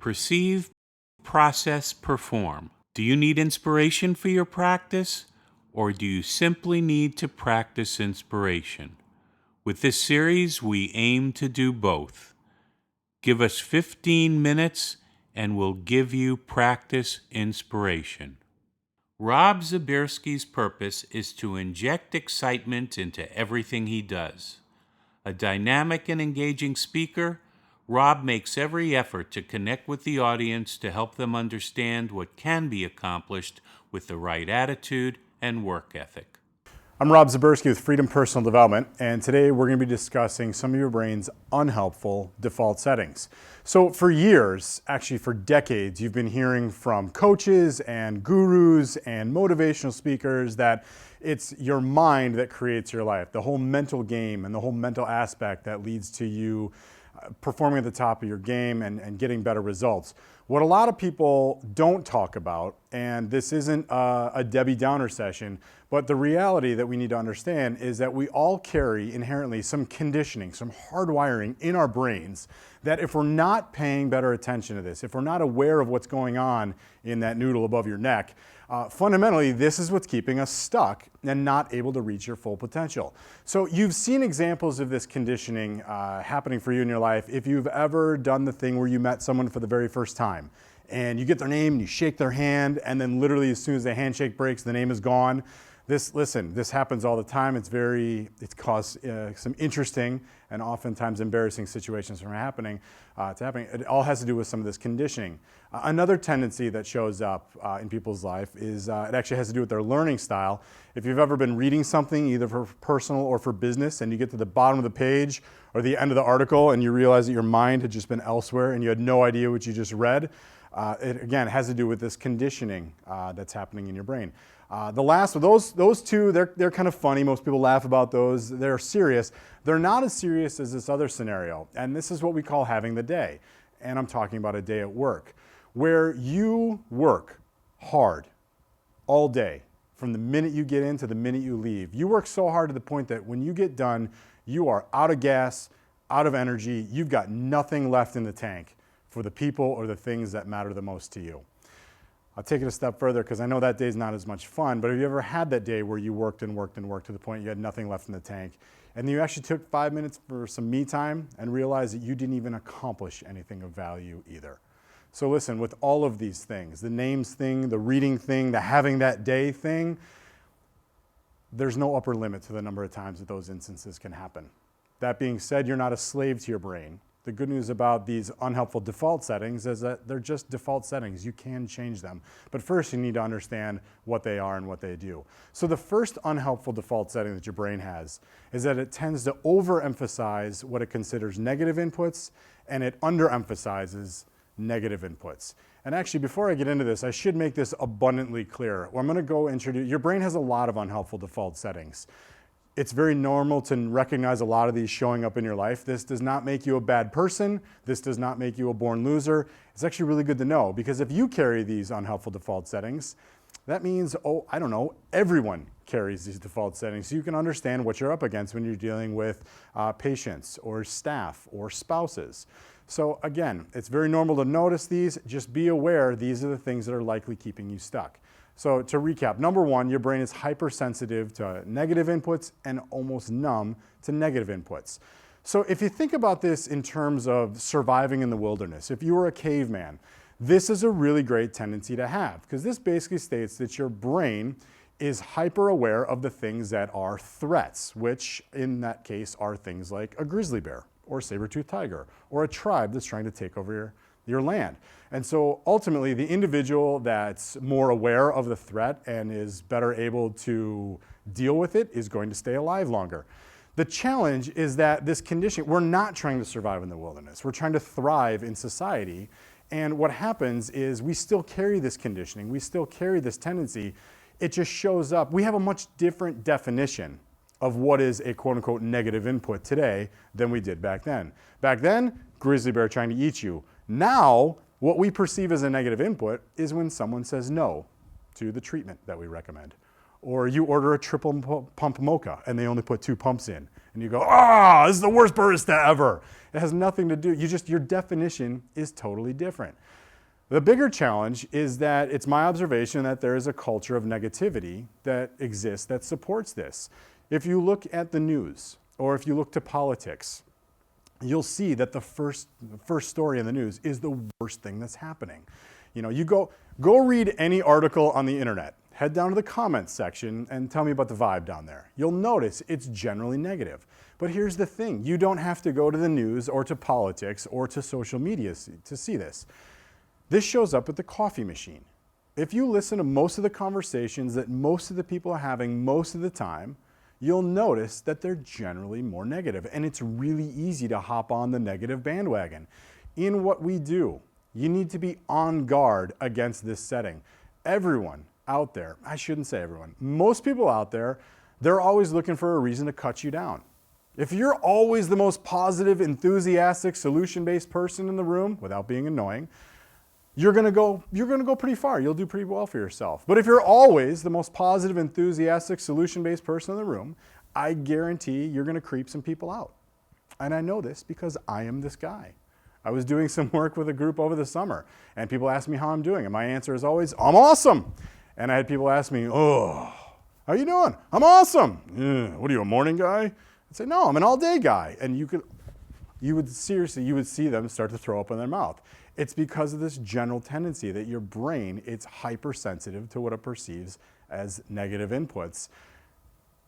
Perceive, process, perform. Do you need inspiration for your practice, or do you simply need to practice inspiration? With this series, we aim to do both. Give us 15 minutes and we'll give you practice inspiration. Robb Zbierski's purpose is to inject excitement into everything he does. A dynamic and engaging speaker, Robb makes every effort to connect with the audience to help them understand what can be accomplished with the right attitude and work ethic. I'm Robb Zbierski with Freedom Personal Development, and today we're going to be discussing some of your brain's unhelpful default settings. So for years, actually for decades, you've been hearing from coaches and gurus and motivational speakers that it's your mind that creates your life, the whole mental game and the whole mental aspect that leads to you performing at the top of your game and getting better results. What a lot of people don't talk about, and this isn't a Debbie Downer session, but the reality that we need to understand is that we all carry inherently some conditioning, some hardwiring in our brains that if we're not paying better attention to this, if we're not aware of what's going on in that noodle above your neck, fundamentally, this is what's keeping us stuck and not able to reach your full potential. So you've seen examples of this conditioning happening for you in your life. If you've ever done the thing where you met someone for the very first time and you get their name and you shake their hand, and then literally as soon as the handshake breaks, the name is gone. This happens all the time. It's caused some interesting and oftentimes embarrassing situations from happening. It all has to do with some of this conditioning. Another tendency that shows up in people's life is it actually has to do with their learning style. If you've ever been reading something, either for personal or for business, and you get to the bottom of the page or the end of the article and you realize that your mind had just been elsewhere and you had no idea what you just read, it again has to do with this conditioning that's happening in your brain. The last of those two, they're kind of funny. Most people laugh about those. They're serious. They're not as serious as this other scenario. And this is what we call having the day. And I'm talking about a day at work where you work hard all day from the minute you get in to the minute you leave. You work so hard to the point that when you get done, you are out of gas, out of energy. You've got nothing left in the tank for the people or the things that matter the most to you. I'll take it a step further because I know that day's not as much fun, but have you ever had that day where you worked and worked and worked to the point you had nothing left in the tank, and then you actually took 5 minutes for some me time and realized that you didn't even accomplish anything of value either? So listen, with all of these things, the names thing, the reading thing, the having that day thing, there's no upper limit to the number of times that those instances can happen. That being said, you're not a slave to your brain. The good news about these unhelpful default settings is that they're just default settings. You can change them. But first, you need to understand what they are and what they do. So the first unhelpful default setting that your brain has is that it tends to overemphasize what it considers negative inputs, and it underemphasizes negative inputs. And actually, before I get into this, I should make this abundantly clear. I'm going to go introduce, your brain has a lot of unhelpful default settings. It's very normal to recognize a lot of these showing up in your life. This does not make you a bad person. This does not make you a born loser. It's actually really good to know, because if you carry these unhelpful default settings, that means, everyone carries these default settings. So you can understand what you're up against when you're dealing with patients or staff or spouses. So again, it's very normal to notice these. Just be aware these are the things that are likely keeping you stuck. So to recap, number one, your brain is hypersensitive to negative inputs and almost numb to negative inputs. So if you think about this in terms of surviving in the wilderness, if you were a caveman, this is a really great tendency to have, because this basically states that your brain is hyper aware of the things that are threats, which in that case are things like a grizzly bear or saber-toothed tiger or a tribe that's trying to take over your land. And so ultimately, the individual that's more aware of the threat and is better able to deal with it is going to stay alive longer. The challenge is that this condition, we're not trying to survive in the wilderness. We're trying to thrive in society. And what happens is we still carry this conditioning. We still carry this tendency. It just shows up. We have a much different definition of what is a quote-unquote negative input today than we did back then. Back then, grizzly bear trying to eat you. Now, what we perceive as a negative input is when someone says no to the treatment that we recommend, Or you order a triple pump mocha and they only put 2 pumps in. And you go, ah, this is the worst barista ever. It has nothing to do, your definition is totally different. The bigger challenge is that it's my observation that there is a culture of negativity that exists that supports this. If you look at the news or if you look to politics, you'll see that the first story in the news is the worst thing that's happening. You go read any article on the internet, head down to the comments section and tell me about the vibe down there. You'll notice it's generally negative. But here's the thing, you don't have to go to the news or to politics or to social media to see this. This shows up at the coffee machine. If you listen to most of the conversations that most of the people are having most of the time, you'll notice that they're generally more negative, and it's really easy to hop on the negative bandwagon. In what we do, you need to be on guard against this setting. Everyone out there, I shouldn't say everyone, most people out there, they're always looking for a reason to cut you down. If you're always the most positive, enthusiastic, solution-based person in the room, without being annoying, you're gonna go pretty far. You'll do pretty well for yourself. But if you're always the most positive, enthusiastic, solution-based person in the room, I guarantee you're gonna creep some people out. And I know this because I am this guy. I was doing some work with a group over the summer, and people asked me how I'm doing, and my answer is always, I'm awesome. And I had people ask me, oh, how you doing? I'm awesome. What are you, a morning guy? I'd say, no, I'm an all-day guy. And you would see them start to throw up in their mouth. It's because of this general tendency that your brain, it's hypersensitive to what it perceives as negative inputs.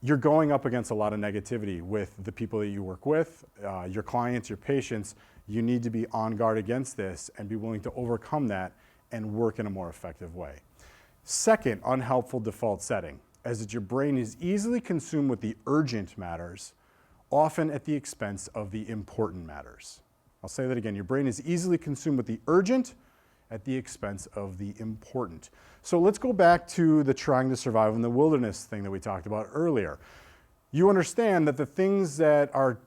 You're going up against a lot of negativity with the people that you work with, your clients, your patients. You need to be on guard against this and be willing to overcome that and work in a more effective way. Second unhelpful default setting is that your brain is easily consumed with the urgent matters, often at the expense of the important matters. I'll say that again. Your brain is easily consumed with the urgent at the expense of the important. So let's go back to the trying to survive in the wilderness thing that we talked about earlier. You understand that the things that are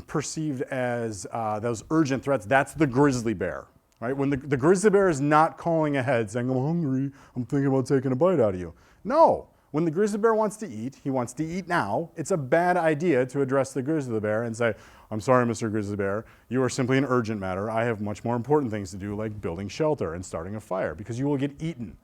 perceived as those urgent threats, that's the grizzly bear, right? When the grizzly bear is not calling ahead saying, I'm hungry, I'm thinking about taking a bite out of you. No. When the grizzly bear wants to eat, he wants to eat now. It's a bad idea to address the grizzly bear and say, I'm sorry, Mr. Grizzly Bear, you are simply an urgent matter. I have much more important things to do, like building shelter and starting a fire, because you will get eaten.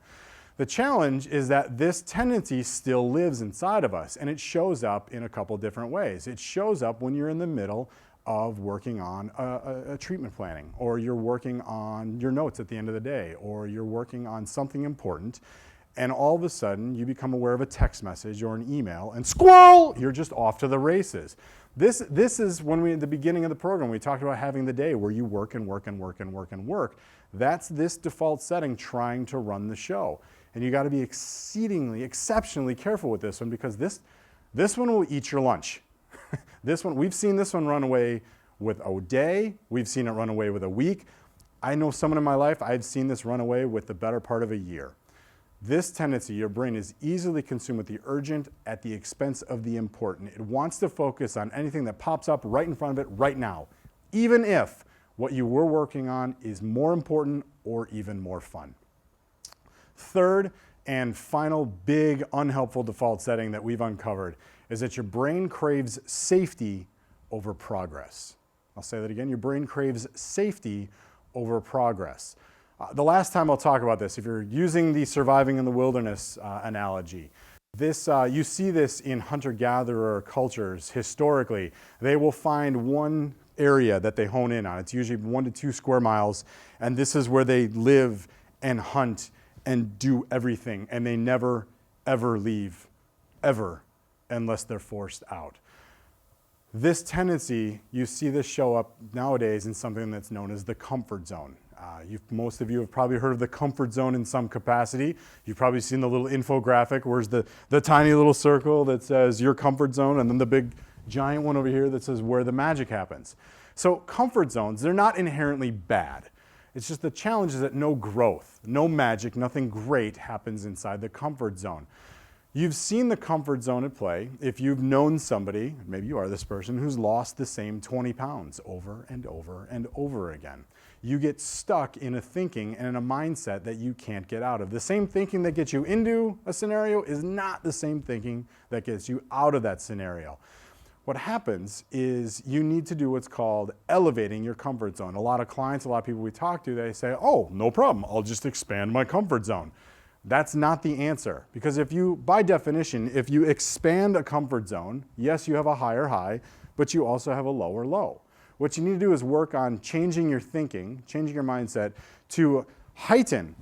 The challenge is that this tendency still lives inside of us, and it shows up in a couple different ways. It shows up when you're in the middle of working on a treatment planning, or you're working on your notes at the end of the day, or you're working on something important, and all of a sudden you become aware of a text message or an email, and squirrel, you're just off to the races. This is when at the beginning of the program, we talked about having the day where you work and work and work and work and work. That's this default setting trying to run the show. And you gotta be exceptionally careful with this one, because this one will eat your lunch. We've seen this one run away with a day. We've seen it run away with a week. I know someone in my life, I've seen this run away with the better part of a year. This tendency, your brain is easily consumed with the urgent at the expense of the important. It wants to focus on anything that pops up right in front of it right now, even if what you were working on is more important or even more fun. Third and final big unhelpful default setting that we've uncovered is that your brain craves safety over progress. I'll say that again, your brain craves safety over progress. The last time I'll talk about this, if you're using the surviving in the wilderness analogy, you see this in hunter-gatherer cultures historically. They will find one area that they hone in on. It's usually 1 to 2 square miles, and this is where they live and hunt and do everything, and they never, ever leave, ever, unless they're forced out. This tendency, you see this show up nowadays in something that's known as the comfort zone. Most of you have probably heard of the comfort zone in some capacity. You've probably seen the little infographic where's the tiny little circle that says your comfort zone, and then the big giant one over here that says where the magic happens. So comfort zones, they're not inherently bad. It's just the challenge is that no growth, no magic, nothing great happens inside the comfort zone. You've seen the comfort zone at play if you've known somebody, maybe you are this person, who's lost the same 20 pounds over and over and over again. you get stuck in a thinking and in a mindset that you can't get out of. The same thinking that gets you into a scenario is not the same thinking that gets you out of that scenario. What happens is you need to do what's called elevating your comfort zone. A lot of clients, a lot of people we talk to, they say, oh, no problem, I'll just expand my comfort zone. That's not the answer, because if you, by definition, if you expand a comfort zone, yes, you have a higher high, but you also have a lower low. What you need to do is work on changing your thinking, changing your mindset to heighten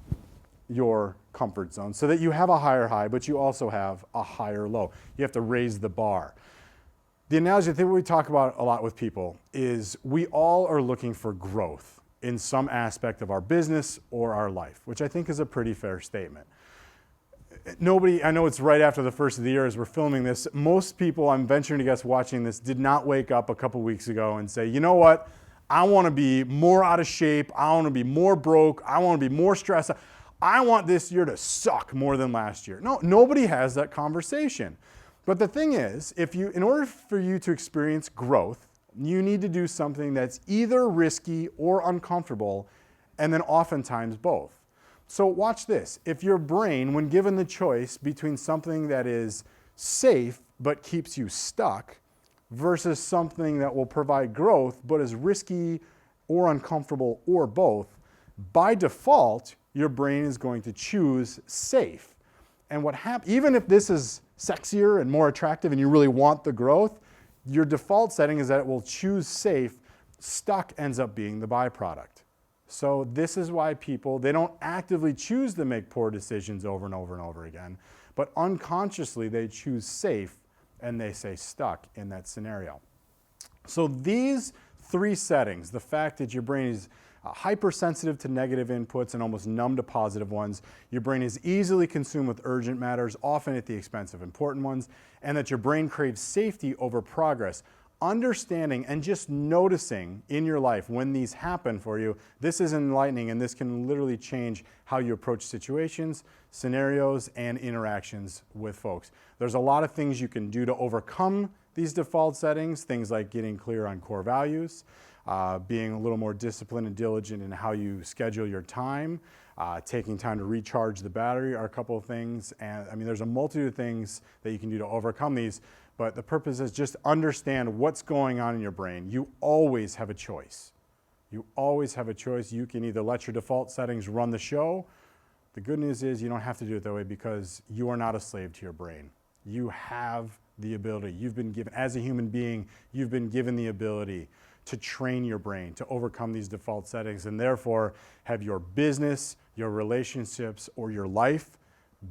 your comfort zone so that you have a higher high, but you also have a higher low. You have to raise the bar. The analogy, I think we talk about a lot with people is we all are looking for growth in some aspect of our business or our life, which I think is a pretty fair statement. Nobody, I know it's right after the first of the year as we're filming this, most people, I'm venturing to guess, watching this did not wake up a couple weeks ago and say, you know what, I want to be more out of shape, I want to be more broke, I want to be more stressed, I want this year to suck more than last year. No, nobody has that conversation. But the thing is, in order for you to experience growth, you need to do something that's either risky or uncomfortable, and then oftentimes both. So watch this. If your brain, when given the choice between something that is safe but keeps you stuck versus something that will provide growth but is risky or uncomfortable or both, by default, your brain is going to choose safe. And what happens, even if this is sexier and more attractive and you really want the growth, your default setting is that it will choose safe. Stuck ends up being the byproduct. So this is why people, they don't actively choose to make poor decisions over and over and over again, but unconsciously they choose safe and they say stuck in that scenario. So these three settings, the fact that your brain is hypersensitive to negative inputs and almost numb to positive ones, your brain is easily consumed with urgent matters, often at the expense of important ones, and that your brain craves safety over progress. Understanding and just noticing in your life when these happen for you, this is enlightening, and this can literally change how you approach situations, scenarios, and interactions with folks. There's a lot of things you can do to overcome these default settings, things like getting clear on core values, being a little more disciplined and diligent in how you schedule your time, taking time to recharge the battery are a couple of things. And I mean, there's a multitude of things that you can do to overcome these, but the purpose is just understand what's going on in your brain. You always have a choice. You always have a choice. You can either let your default settings run the show. The good news is you don't have to do it that way because you are not a slave to your brain. You have the ability. You've been given, as a human being, you've been given the ability to train your brain to overcome these default settings and therefore have your business, your relationships, or your life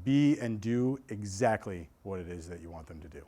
be and do exactly what it is that you want them to do.